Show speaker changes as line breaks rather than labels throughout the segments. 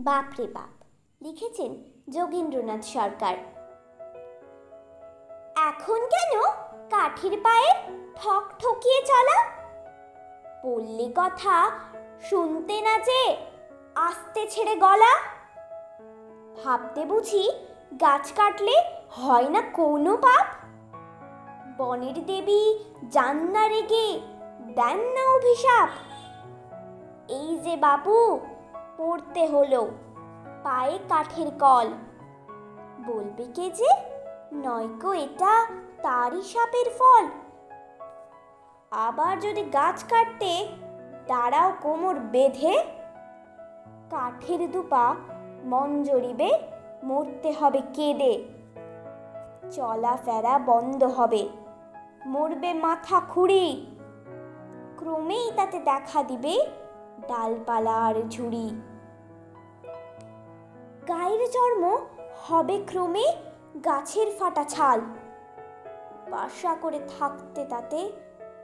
বাপরে বাপ লিখেছেন যোগেন্দ্রনাথ সরকার। এখন কেন কাঠের পায়ে ঠক ঠকিয়ে চলা? বললে কথা শুনতে না যে আস্তে ছেড়ে গলা। ভাবতে বুঝি গাছ কাটলে হয় না কোনো পাপ? বনের দেবী যান না রেগে দেন না অভিশাপ। এই যে বাবু পড়তে হলো পায়ে কাঠের কল, বলবে কে যে নয়কো এটা তারই শাপের ফল। আবার যদি গাছ কাটতে দাঁড়াও কোমর বেঁধে, কাঠের দুপা মন জড়িবে মরতে হবে কেঁদে। চলাফেরা বন্ধ হবে মরবে মাথা খুঁড়ি, ক্রমেই তাতে দেখা দিবে ডালপালা আর ঝুড়ি। গায়ের চর্ম হবে ক্রমে গাছের ফাটা ছাল, বাসা করে থাকতে তাতে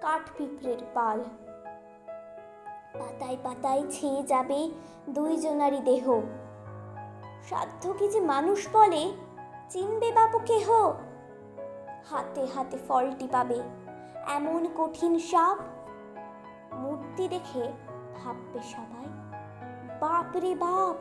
কাঠ পিঁপড়ের পাল। পাতায় পাতায় ছেয়ে যাবে দুইজনারই দেহ, সাধ্য কি যে মানুষ বলে চিনবে বাবু কেহ। হাতে হাতে ফলটি পাবে এমন কঠিন সাপ, মূর্তি দেখে ভাববে সবাই বাপ রে বাপ।